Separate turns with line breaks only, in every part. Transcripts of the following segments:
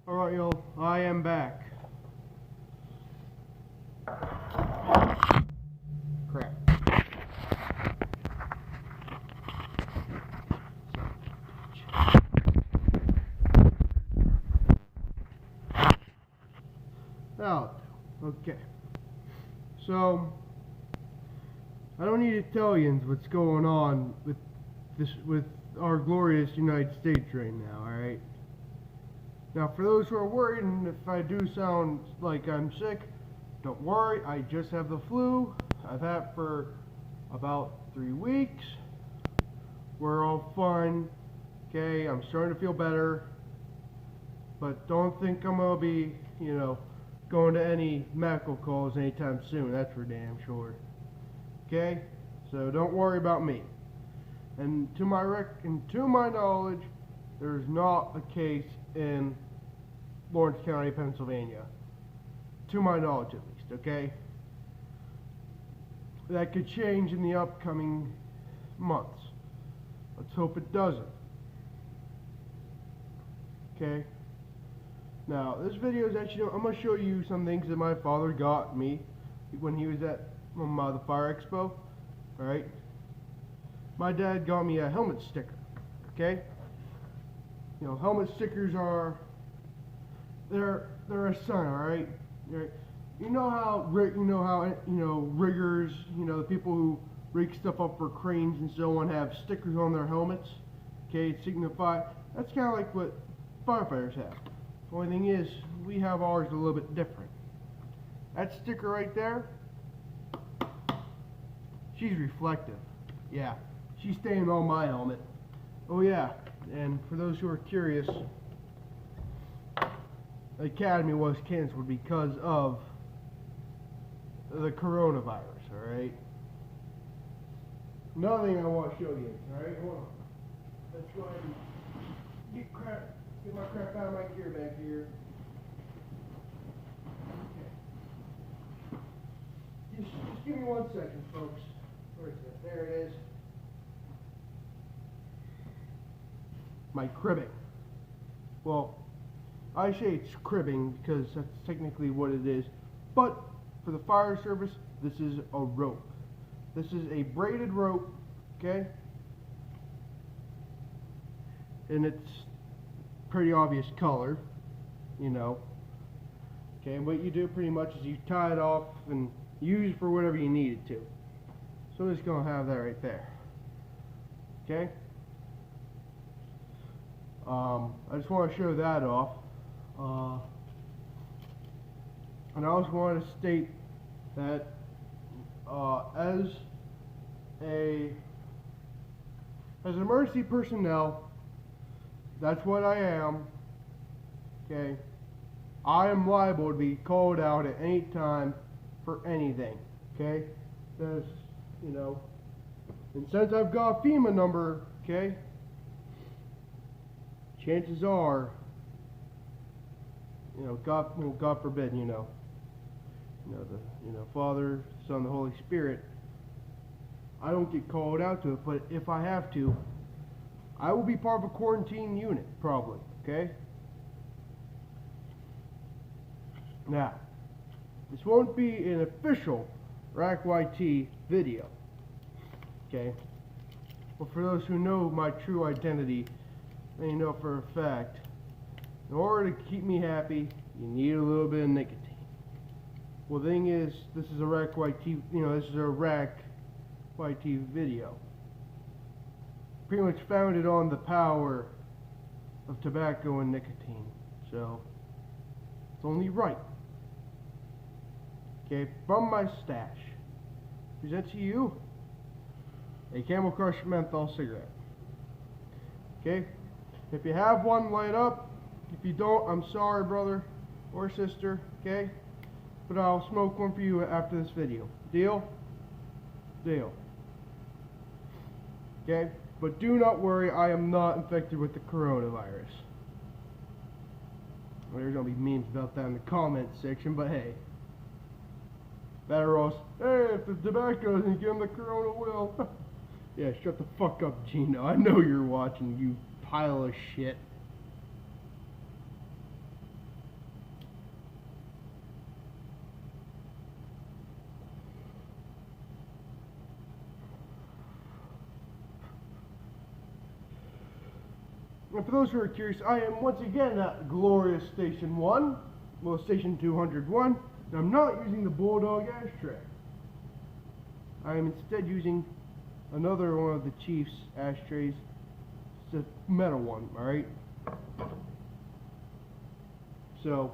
Alright, y'all, I am back. Crap. Oh, okay. So, I don't need to tell you what's going on with our glorious United States right now, alright? Now, for those who are worried, and if I do sound like I'm sick, don't worry, I just have the flu. I've had it for about 3 weeks. We're all fine, okay? I'm starting to feel better. But don't think I'm going to be, going to any medical calls anytime soon. That's for damn sure. Okay? So don't worry about me. And to my knowledge, there's not a case in Lawrence County, Pennsylvania. To my knowledge, at least, okay? That could change in the upcoming months. Let's hope it doesn't. Okay? Now, this video is actually, I'm going to show you some things that my father got me when he was at the Fire Expo. Alright? My dad got me a helmet sticker. Okay? Helmet stickers are, they're a sign, alright? You know how riggers, the people who rig stuff up for cranes and so on have stickers on their helmets? Okay, to signify, that's kind of like what firefighters have. The only thing is, we have ours a little bit different. That sticker right there, she's reflective. Yeah, she's staying on my helmet. Oh yeah, and for those who are curious, the Academy was canceled because of the coronavirus, alright? Another thing I want to show you, alright? Hold on. Let's go ahead and get my crap out of my gear back here. Okay. Just give me 1 second, folks. Where is it? There it is. My cribbing. Well, I say it's cribbing because that's technically what it is. But for the fire service, this is a rope. This is a braided rope, okay? And it's pretty obvious color, Okay, and what you do pretty much is you tie it off and use it for whatever you need it to. So I'm just going to have that right there. Okay? I just want to show that off. And I also want to state that as emergency personnel, that's what I am, okay? I am liable to be called out at any time for anything, okay? There's, and since I've got a FEMA number, okay, chances are, God forbid, Father, Son, the Holy Spirit, I don't get called out to it, but if I have to, I will be part of a quarantine unit, probably, okay? Now, this won't be an official RACYT video, okay? But for those who know my true identity, they know for a fact, in order to keep me happy, you need a little bit of nicotine. Well, the thing is, this is a RACYT, this is a RACYT video. Pretty much founded on the power of tobacco and nicotine. So, it's only right. Okay, from my stash, present to you a Camel Crush menthol cigarette. Okay, if you have one, light up. If you don't, I'm sorry, brother or sister, okay? But I'll smoke one for you after this video. Deal? Deal. Okay? But do not worry, I am not infected with the coronavirus. Well, there's going to be memes about that in the comments section, but hey. Better off, hey, if the tobacco doesn't give him the corona, will. Yeah, shut the fuck up, Gino. I know you're watching, you pile of shit. And for those who are curious, I am once again at glorious Station 1, well, Station 201, and I'm not using the Bulldog ashtray. I am instead using another one of the Chief's ashtrays. It's a metal one, alright? So,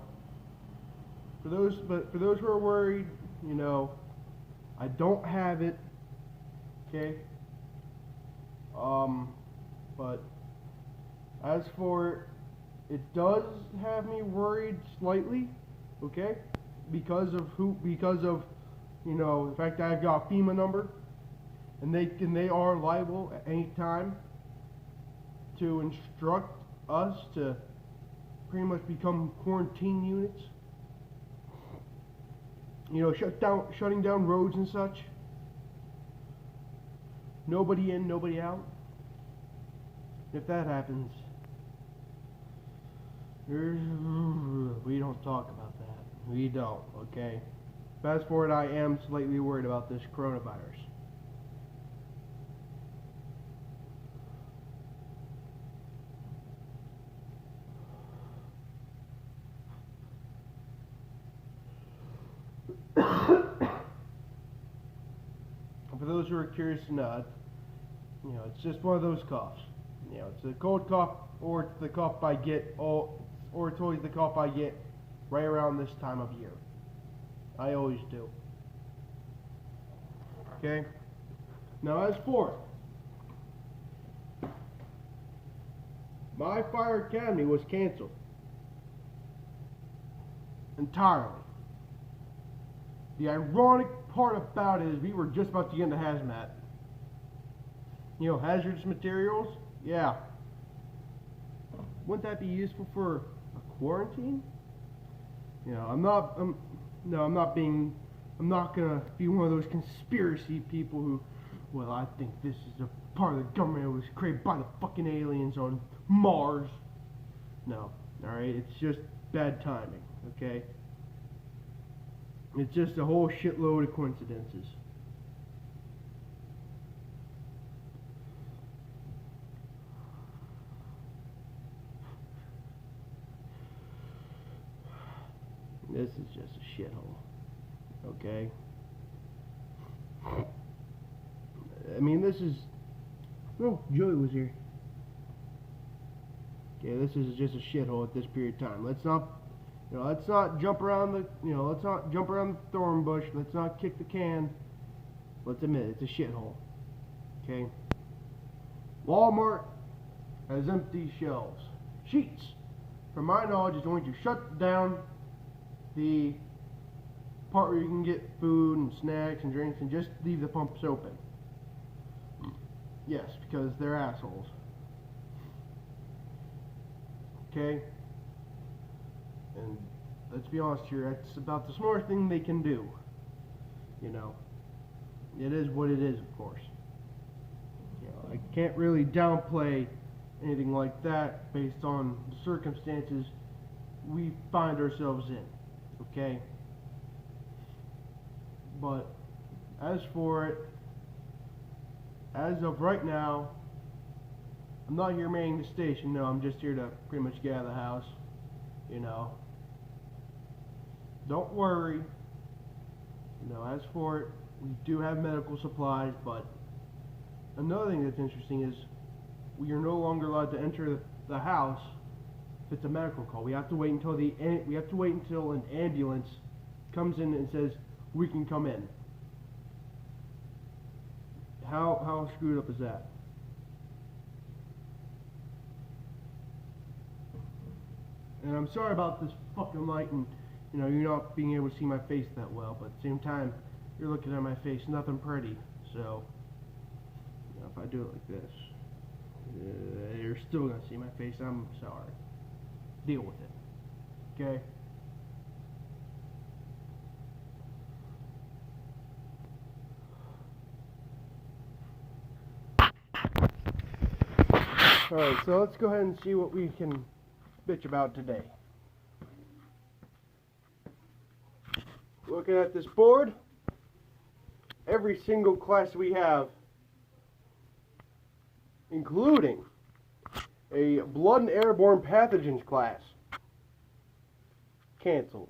for those who are worried, you know, I don't have it, okay? But as for it does have me worried slightly, okay? Because of you know, the fact that I've got a FEMA number, and they are liable at any time to instruct us to pretty much become quarantine units. You know, shutting down roads and such. Nobody in, nobody out. If that happens, we don't talk about that. We don't, okay? Fast forward, I am slightly worried about this coronavirus. For those who are curious to know, you know, it's just one of those coughs. You know, it's a cold cough, or it's the cough I get, or it's always the cough I get right around this time of year. I always do. Okay? Now as for my fire academy was canceled entirely. The ironic part about it is we were just about to get into hazmat. You know, hazardous materials? Yeah. Wouldn't that be useful for a quarantine? You know, I'm not gonna be one of those conspiracy people who, well, I think this is a part of the government that was created by the fucking aliens on Mars. No, alright, it's just bad timing, okay? It's just a whole shitload of coincidences. This is just a shithole, okay? I mean, this is... Oh, Joey was here. Okay, this is just a shithole at this period of time. Let's not jump around the, let's not jump around the thorn bush. Let's not kick the can. Let's admit it's a shithole. Okay? Walmart has empty shelves. Sheetz, from my knowledge, is going to shut down the part where you can get food and snacks and drinks and just leave the pumps open. Yes, because they're assholes. Okay? And let's be honest here, that's about the smartest thing they can do. You know, it is what it is, of course. You know, I can't really downplay anything like that based on the circumstances we find ourselves in. Okay? But as for it, as of right now, I'm not here manning the station. No, I'm just here to pretty much get out of the house. You know. Don't worry. You know, as for it, we do have medical supplies, but another thing that's interesting is we are no longer allowed to enter the house if it's a medical call. We have to wait until an ambulance comes in and says we can come in. How screwed up is that? And I'm sorry about this fucking light and, you know, you're not being able to see my face that well, but at the same time, you're looking at my face, nothing pretty. So, you know, if I do it like this, you're still gonna see my face. I'm sorry. Deal with it. Okay? Alright, so let's go ahead and see what we can bitch about today. Looking at this board, every single class we have, including A blood and airborne pathogens class. Canceled.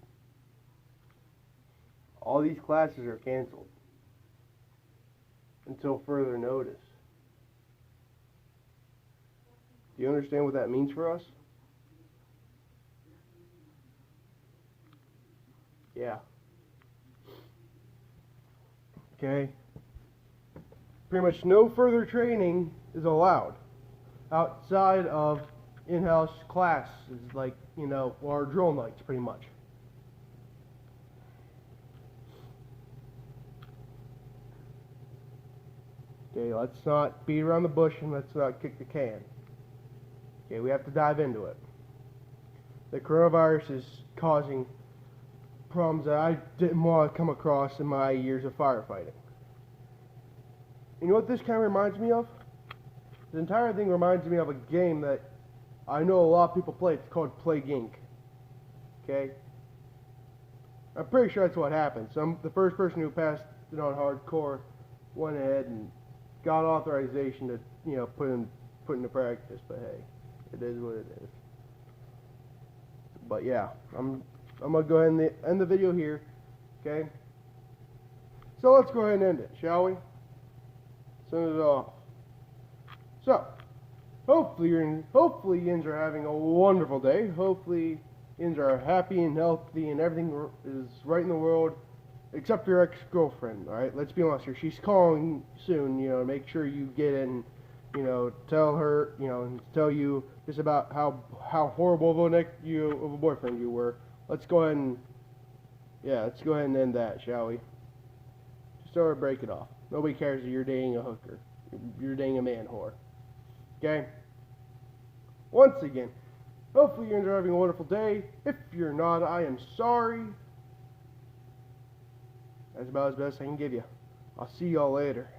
All these classes are canceled until further notice. Do you understand what that means for us? Yeah. Okay. Pretty much no further training is allowed outside of in-house classes, like, you know, our drill nights, pretty much. Okay, let's not beat around the bush and let's not kick the can. Okay, we have to dive into it. The coronavirus is causing problems that I didn't want to come across in my years of firefighting. You know what this kind of reminds me of? The entire thing reminds me of a game that I know a lot of people play. It's called Plague Inc. Okay? I'm pretty sure that's what happened. The first person who passed it on hardcore went ahead and got authorization to, you know, put into practice. But hey, it is what it is. But yeah, I'm gonna go ahead and end the video here. Okay? So let's go ahead and end it, shall we? Send it off. So, hopefully yins are having a wonderful day. Hopefully yins are happy and healthy and everything is right in the world, except your ex-girlfriend. All right, let's be honest here. She's calling soon. You know, make sure you get in. You know, tell her. You know, and tell you just about how horrible of a boyfriend you were. Let's go ahead and let's go ahead and end that, shall we? Just tell her to break it off. Nobody cares that you're dating a hooker. You're dating a man whore. Okay? Once again, hopefully you're having a wonderful day. If you're not, I am sorry. That's about as best I can give you. I'll see y'all later.